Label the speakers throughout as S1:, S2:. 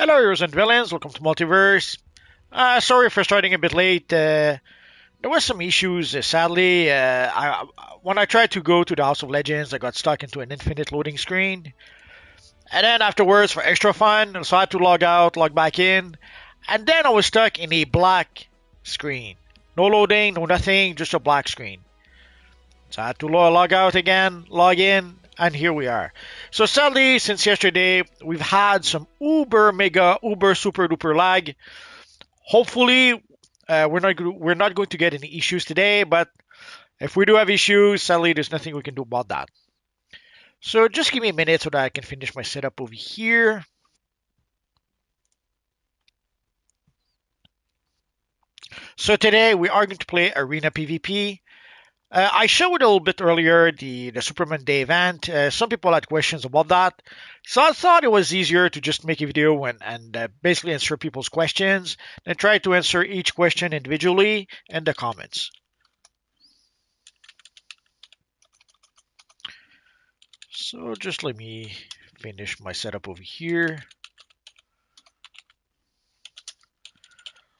S1: Hello, heroes and villains. Welcome to Multiverse. Sorry for starting a bit late. There was some issues, sadly. When I tried to go to the House of Legends, I got stuck into an infinite loading screen. And then afterwards, for extra fun, so I had to log out, log back in. And then I was stuck in a black screen. No loading, no nothing, just a black screen. So I had to log out again, log in, and here we are. So sadly, since yesterday, we've had some uber mega uber super duper lag. Hopefully, we're not going to get any issues today, but if we do have issues, sadly, there's nothing we can do about that. So just give me a minute so that I can finish my setup over here. So today we are going to play Arena PvP. I showed a little bit earlier the Superman Day event. Some people had questions about that, so I thought it was easier to just make a video and basically answer people's questions and try to answer each question individually in the comments. So just let me finish my setup over here.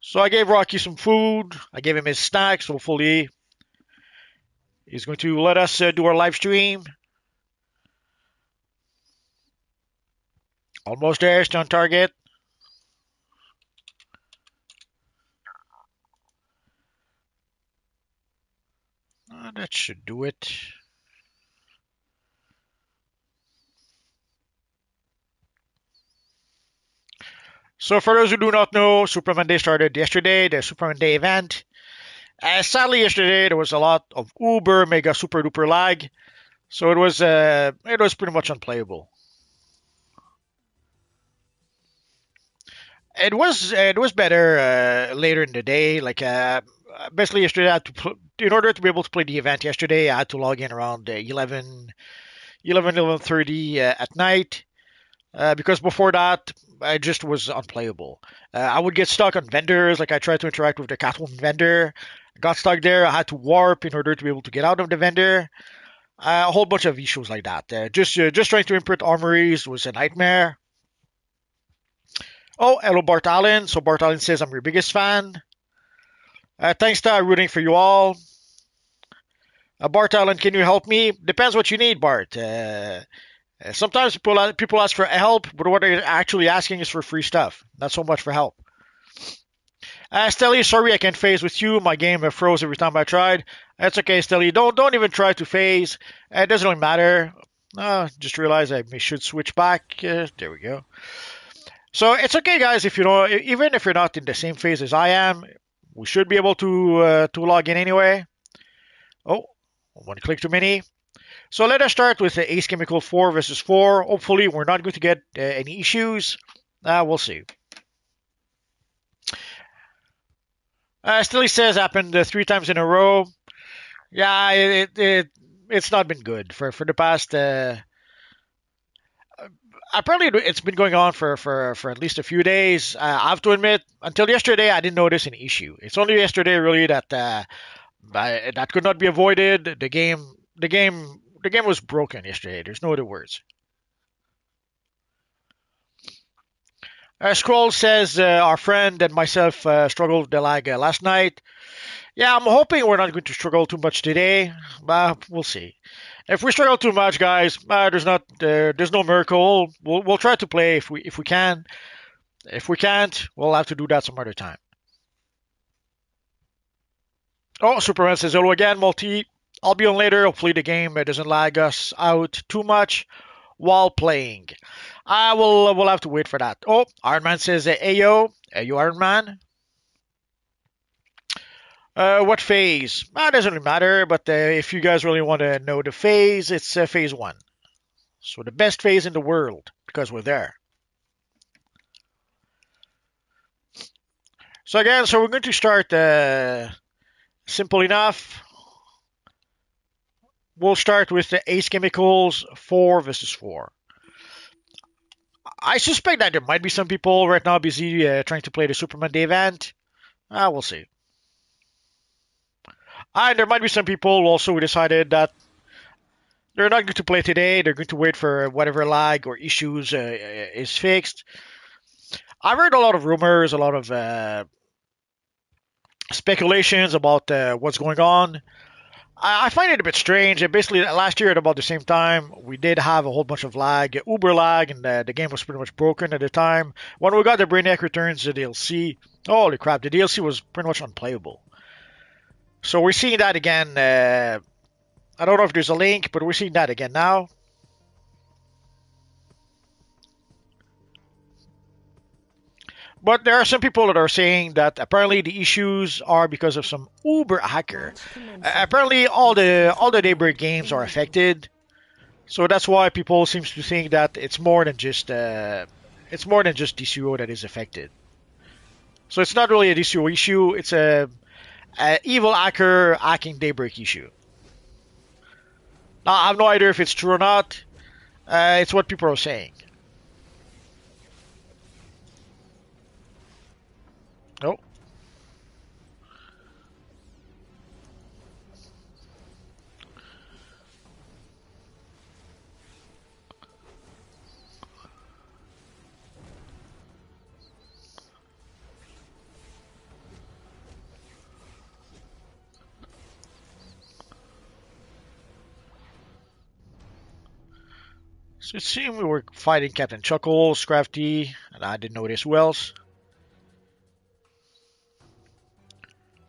S1: So I gave Rocky some food. I gave him his snacks. Hopefully he's going to let us do our live stream. Almost there, still on target. That should do it. So for those who do not know, Superman Day started yesterday, the Superman Day event. Sadly, yesterday there was a lot of uber mega super duper lag, so it was pretty much unplayable. It was better later in the day. Like basically yesterday, in order to be able to play the event yesterday, I had to log in around 11:30 at night. Because before that, it just was unplayable. I would get stuck on vendors, like I tried to interact with the Catwoman vendor, got stuck there. I had to warp in order to be able to get out of the vendor. A whole bunch of issues like that. Just trying to imprint armories was a nightmare. Oh, hello Bart Allen. So Bart Allen says I'm your biggest fan. Thanks to rooting for you all. Bart Allen, can you help me? Depends what you need, Bart. Sometimes people ask for help, but what they're actually asking is for free stuff. Not so much for help. Stelly, sorry I can't phase with you. My game froze every time I tried. That's okay, Stelly. Don't even try to phase. It doesn't really matter. Just realized I should switch back. There we go. So it's okay, guys. If you know, even if you're not in the same phase as I am, we should be able to log in anyway. Oh, one click too many. So let us start with the Ace Chemical 4 versus 4. Hopefully we're not going to get any issues. We'll see. Still he says happened 3 times in a row. Yeah, it's not been good for the past. Apparently it's been going on for at least a few days. I have to admit, until yesterday I didn't notice an issue. It's only yesterday really that that could not be avoided. The game was broken yesterday. There's no other words. Scroll says our friend and myself struggled with the lag last night. Yeah, I'm hoping we're not going to struggle too much today, but we'll see. If we struggle too much, guys, there's no miracle. We'll try to play if we can. If we can't, we'll have to do that some other time. Oh, Superman says hello again, Multi. I'll be on later. Hopefully the game doesn't lag us out too much while playing. We'll have to wait for that. Oh, Iron Man says, Ayo, Ayo Iron Man. What phase? It doesn't really matter, but if you guys really want to know the phase, it's phase 1. So the best phase in the world, because we're there. So again, we're going to start simple enough. We'll start with the Ace Chemicals 4 versus 4. I suspect that there might be some people right now busy trying to play the Superman Day event. We'll see. And there might be some people also who decided that they're not going to play today. They're going to wait for whatever lag or issues is fixed. I've heard a lot of rumors, a lot of speculations about what's going on. I find it a bit strange. Basically, last year at about the same time, we did have a whole bunch of lag, uber lag, and the game was pretty much broken at the time. When we got the Brainiac Returns, the DLC, holy crap, the DLC was pretty much unplayable. So we're seeing that again. I don't know if there's a link, but we're seeing that again now. But there are some people that are saying that apparently the issues are because of some Uber hacker. Apparently, all the Daybreak games are affected, so that's why people seems to think that it's more than just DCUO that is affected. So it's not really a DCUO issue; it's a evil hacker hacking Daybreak issue. Now I have no idea if it's true or not. It's what people are saying. Oh, so it seemed we were fighting Captain Chuckles, Crafty, and I didn't notice who else.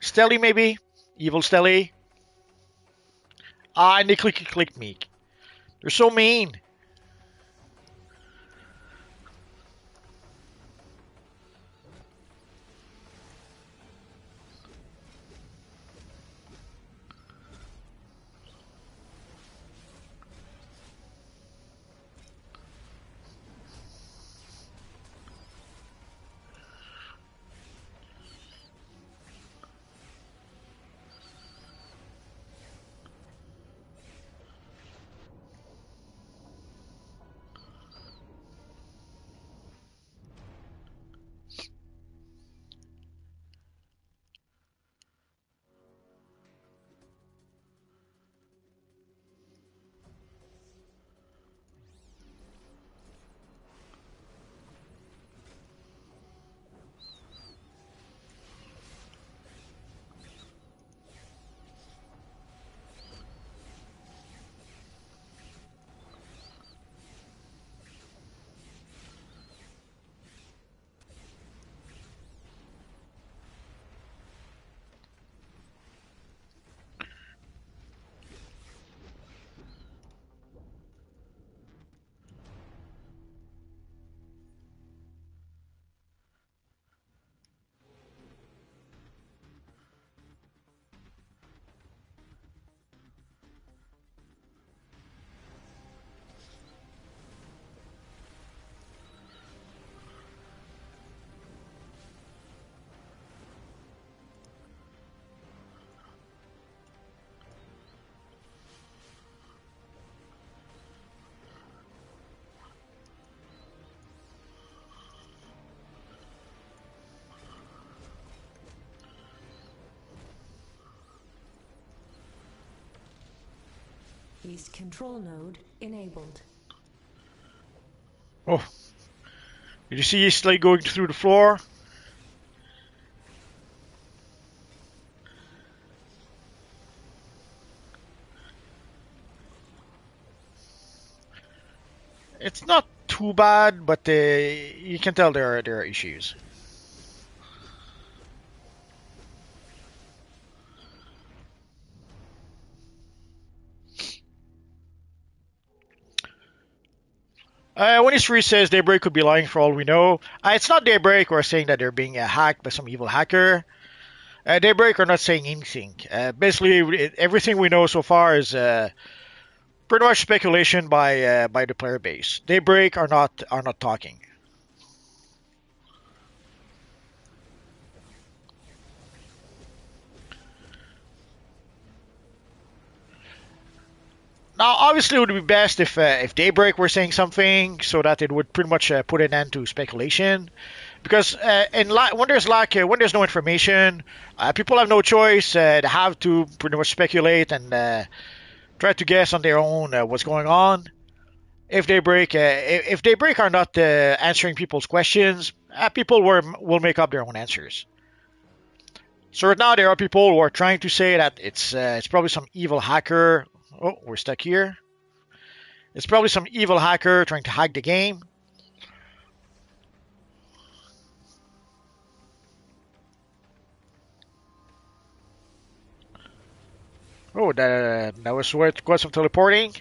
S1: Stelly maybe, evil Stelly. Ah, and they click me. They're so mean.
S2: East control node enabled.
S1: Oh, did you see Slay going through the floor? It's not too bad, but you can tell there are issues. When history says Daybreak could be lying for all we know, it's not Daybreak or saying that they're being hacked by some evil hacker. Daybreak are not saying anything. Basically, everything we know so far is pretty much speculation by the player base. Daybreak are not talking. Now, obviously, it would be best if Daybreak were saying something so that it would pretty much put an end to speculation. Because when there's no information, people have no choice. They have to pretty much speculate and try to guess on their own what's going on. If Daybreak are not answering people's questions, People will make up their own answers. So right now there are people who are trying to say that it's probably some evil hacker. Oh, we're stuck here. It's probably some evil hacker trying to hack the game. Oh, that was quite some teleporting.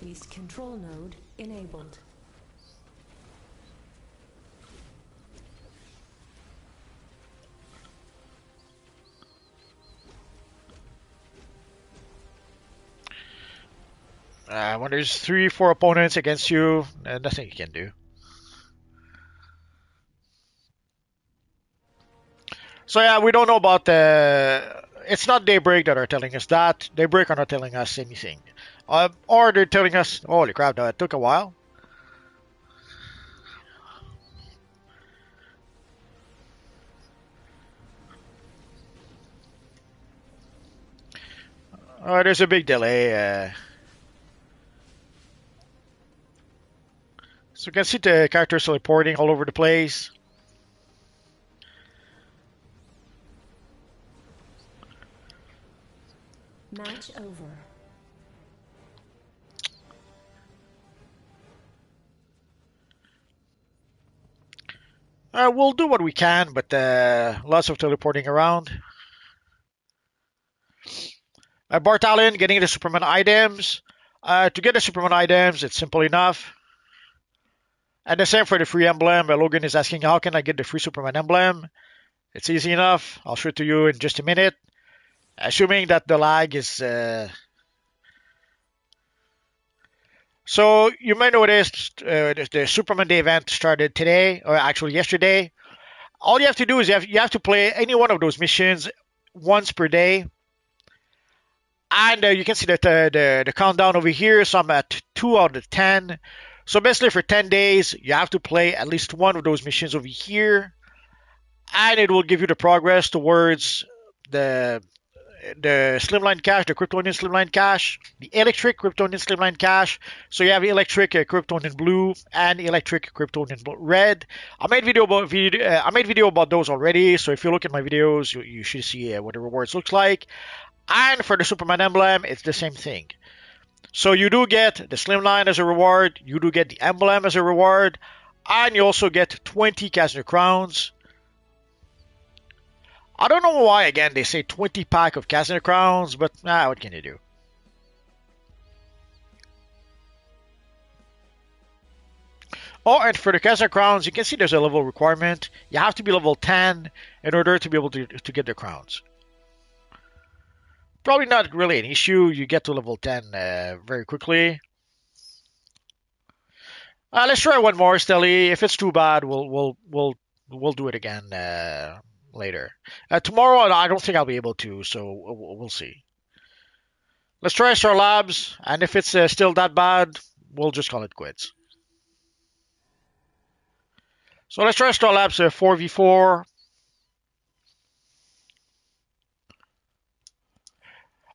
S2: Beast control node enabled.
S1: When there's 3, 4 opponents against you, nothing you can do. So yeah, we don't know about the. It's not Daybreak that are telling us that. Daybreak are not telling us anything, or they're telling us, "Holy crap, that took a while." There's a big delay. So you can see the characters teleporting all over the place.
S2: Match over.
S1: We'll do what we can, but lots of teleporting around. Bart Allen getting the Superman items. To get the Superman items, it's simple enough. And the same for the free emblem. Logan is asking, how can I get the free Superman emblem? It's easy enough. I'll show it to you in just a minute. Assuming that the lag is... So you might notice the Superman Day event started today, or actually yesterday. All you have to do is you have to play any one of those missions once per day. And you can see that the countdown over here. So I'm at 2 out of 10. So basically for 10 days, you have to play at least one of those missions over here. And it will give you the progress towards the Slimline Cache, the Kryptonian Slimline Cache, the Electric Kryptonian Slimline Cache. So you have Electric Kryptonian Blue and Electric Kryptonian Red. I made video about those already. So if you look at my videos, you should see what the rewards looks like. And for the Superman emblem, it's the same thing. So you do get the Slimline as a reward, you do get the emblem as a reward, and you also get 20 Kazner Crowns. I don't know why, again, they say 20 pack of Kazner Crowns, but what can you do? Oh, and for the Kazner Crowns, you can see there's a level requirement. You have to be level 10 in order to be able to get the crowns. Probably not really an issue. You get to level 10 very quickly. Let's try one more, Stelly. If it's too bad, we'll do it again later. Tomorrow, I don't think I'll be able to, so we'll see. Let's try Star Labs, and if it's still that bad, we'll just call it quits. So let's try Star Labs 4v4.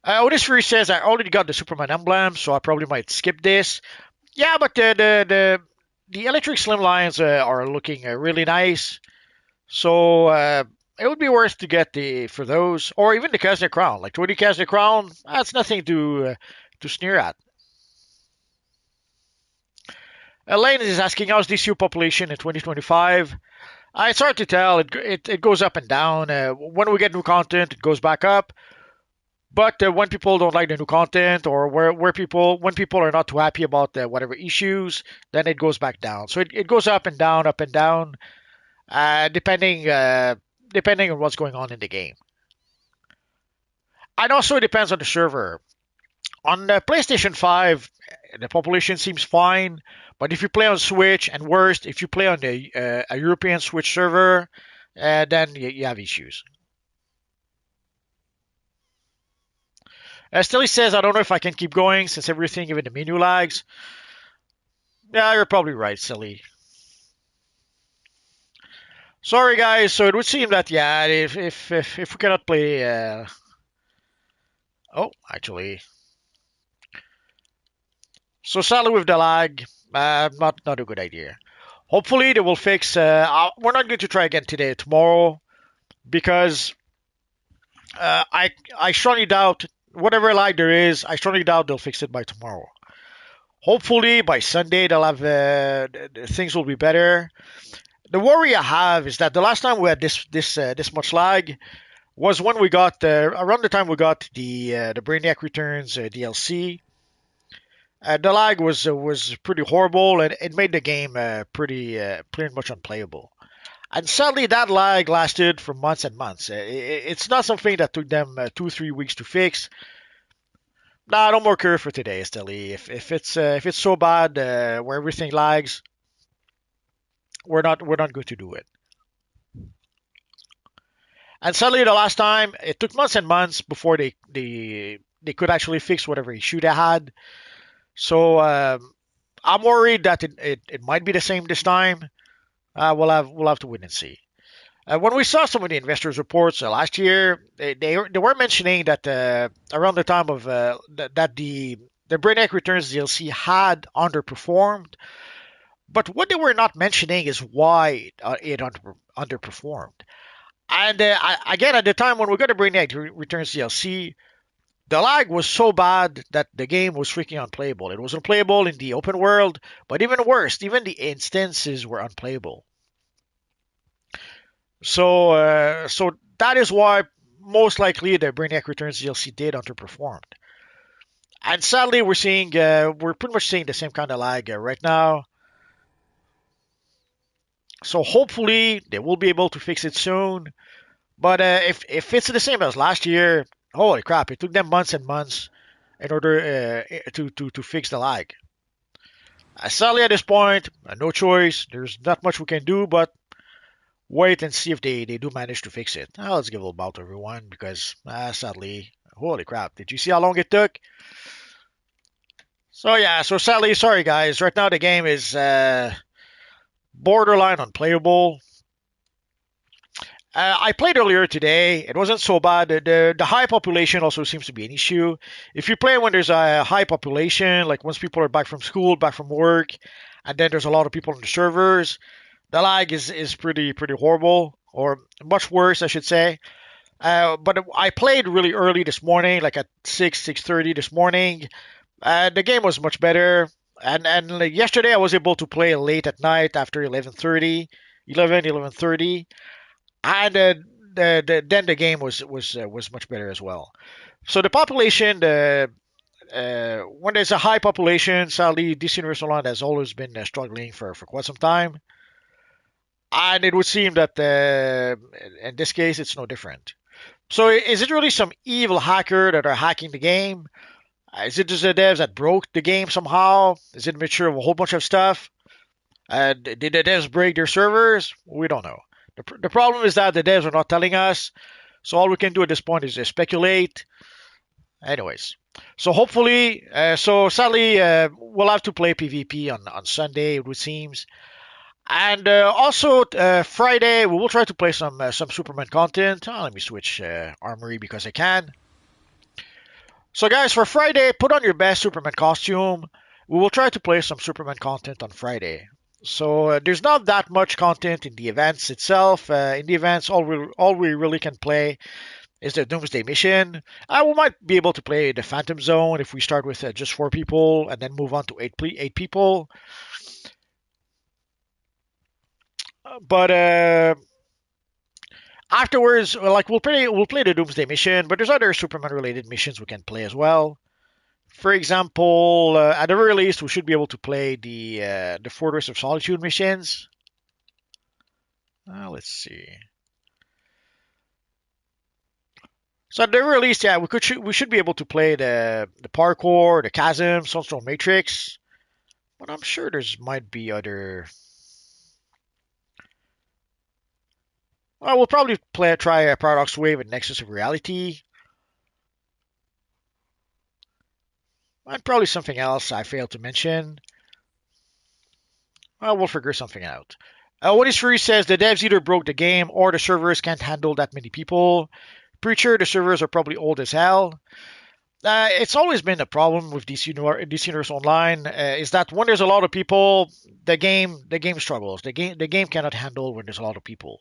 S1: Otis Fury says I already got the Superman emblem, so I probably might skip this. Yeah, but the Electric Slimlines are looking really nice, so it would be worth to get for those, or even the Kazner Crown. Like 20 Kazner Crown, that's nothing to sneer at. Elaine is asking how's DCU population in 2025. It's hard to tell. It goes up and down. When we get new content, it goes back up. But when people don't like the new content, or when people are not too happy about whatever issues, then it goes back down. So it goes up and down, depending on what's going on in the game. And also it depends on the server. On the PlayStation 5, the population seems fine. But if you play on Switch, and worst, if you play on a European Switch server, then you have issues. Stilly says, I don't know if I can keep going since everything, even the menu lags. Yeah, you're probably right, Silly. Sorry, guys. So it would seem that yeah, if we cannot play, oh, actually, so sadly with the lag, not a good idea. Hopefully they will fix. We're not going to try again today, tomorrow, because I strongly doubt whatever lag there is. I strongly doubt they'll fix it by tomorrow. Hopefully by Sunday they'll have things will be better. The worry I have is that the last time we had this much lag was when we got around the time we got the Brainiac Returns DLC. The lag was pretty horrible, and it made the game pretty much unplayable. And sadly, that lag lasted for months and months. It's not something that took them 2 3 weeks to fix. Nah, no more care for today, Steli. If it's so bad where everything lags, we're not going to do it. And sadly, the last time it took months and months before they could actually fix whatever issue they had. So I'm worried that it might be the same this time. We'll have to wait and see. When we saw some of the investors' reports last year, they were mentioning that around the time of that the Brainiac Returns DLC had underperformed, but what they were not mentioning is why it underperformed. And again, at the time when we got the Brainiac Returns DLC, the lag was so bad that the game was freaking unplayable. It was unplayable in the open world, but even worse, even the instances were unplayable. So that is why most likely the Brainiac Returns DLC did underperform. And sadly, we're pretty much seeing the same kind of lag right now. So hopefully they will be able to fix it soon. But if it's the same as last year, holy crap! It took them months and months in order to fix the lag. Sadly, at this point, no choice. There's not much we can do but wait and see if they do manage to fix it. Let's give a little bow to everyone because sadly, holy crap! Did you see how long it took? So yeah, so sadly, sorry guys. Right now the game is borderline unplayable. I played earlier today. It wasn't so bad. The high population also seems to be an issue. If you play when there's a high population, like once people are back from school, back from work, and then there's a lot of people on the servers, the lag is pretty horrible, or much worse, I should say. But I played really early this morning, like at 6:30 this morning. The game was much better. And like yesterday I was able to play late at night after 11:30, 11:30, and then the game was much better as well. So the population, when there's a high population, sadly, DC Universal Land has always been struggling for quite some time, and it would seem that in this case it's no different. So is it really some evil hacker that are hacking the game? Is it just the devs that broke the game somehow? Is it a mixture of a whole bunch of stuff? Did the devs break their servers? We don't know. The problem is that the devs are not telling us, so all we can do at this point is just speculate. Anyways, so hopefully, so sadly, we'll have to play PvP on Sunday, it would seems. And also Friday, we will try to play some Superman content. Let me switch armory because I can. So guys, for Friday, put on your best Superman costume. We will try to play some Superman content on Friday. So there's not that much content in the events itself. In the events, all we really can play is the Doomsday mission. We might be able to play the Phantom Zone if we start with just 4 people and then move on to eight people. But afterwards, like we'll play the Doomsday mission, but there's other Superman related missions we can play as well. For example, at the very least, we should be able to play the Fortress of Solitude missions. Let's see. So at the very least, yeah, we should be able to play the parkour, the chasm, Sunstone Matrix. But I'm sure there's might be other. Well, we'll probably try a Paradox Wave and Nexus of Reality, and probably something else I failed to mention. Well, we'll figure something out. What is Fury says the devs either broke the game or the servers can't handle that many people. Preacher, the servers are probably old as hell. It's always been a problem with DC Universe Online is that when there's a lot of people, the game struggles. The game cannot handle when there's a lot of people,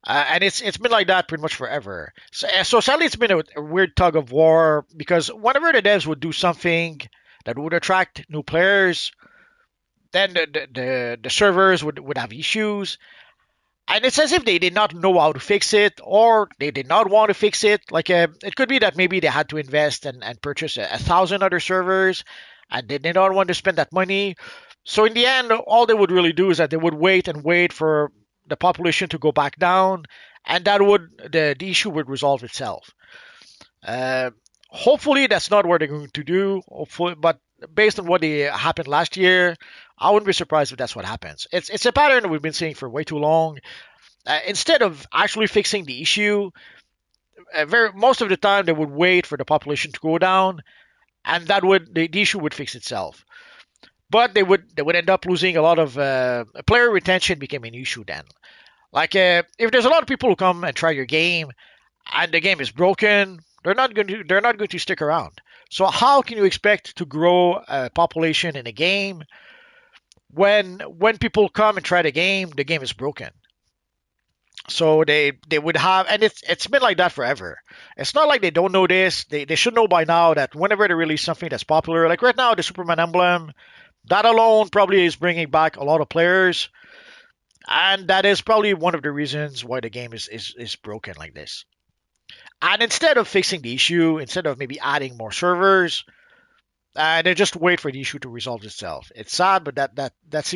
S1: and it's been like that pretty much forever. So sadly, it's been a weird tug of war because whenever the devs would do something that would attract new players, then the servers would have issues. And it's as if they did not know how to fix it or they did not want to fix it. Like, it could be that maybe they had to invest and purchase 1,000 other servers and they did not want to spend that money. So, in the end, all they would really do is that they would wait and wait for the population to go back down, and the issue would resolve itself. Uh, Hopefully, that's not what they're going to do. Hopefully, but based on what happened last year, I wouldn't be surprised if that's what happens. It's a pattern we've been seeing for way too long. Instead of actually fixing the issue, most of the time they would wait for the population to go down, and the issue would fix itself. But they would end up losing a lot of player retention became an issue then. Like, if there's a lot of people who come and try your game, and the game is broken, they're not going to stick around. So how can you expect to grow a population in a game when people come and try the game is broken? So they would have, and it's been like that forever. It's not like they don't know this. They should know by now that whenever they release something that's popular, like right now the Superman emblem, that alone probably is bringing back a lot of players, and that is probably one of the reasons why the game is broken like this. And instead of fixing the issue, instead of maybe adding more servers, they just wait for the issue to resolve itself. It's sad, but that's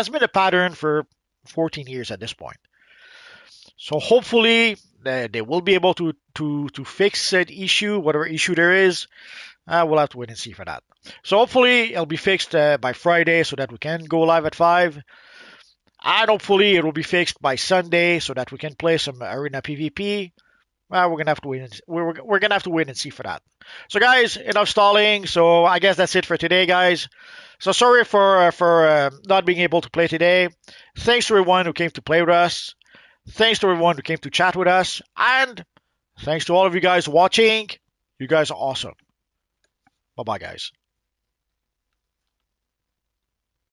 S1: been a pattern for 14 years at this point. So hopefully they will be able to fix that issue, whatever issue there is. We'll have to wait and see for that. So hopefully it'll be fixed by Friday so that we can go live at 5. And hopefully it will be fixed by Sunday so that we can play some arena PvP. We're gonna have to wait. We're gonna have to wait and see for that. So guys, enough stalling. So I guess that's it for today, guys. So sorry for not being able to play today. Thanks to everyone who came to play with us. Thanks to everyone who came to chat with us, and thanks to all of you guys watching. You guys are awesome. Bye bye, guys.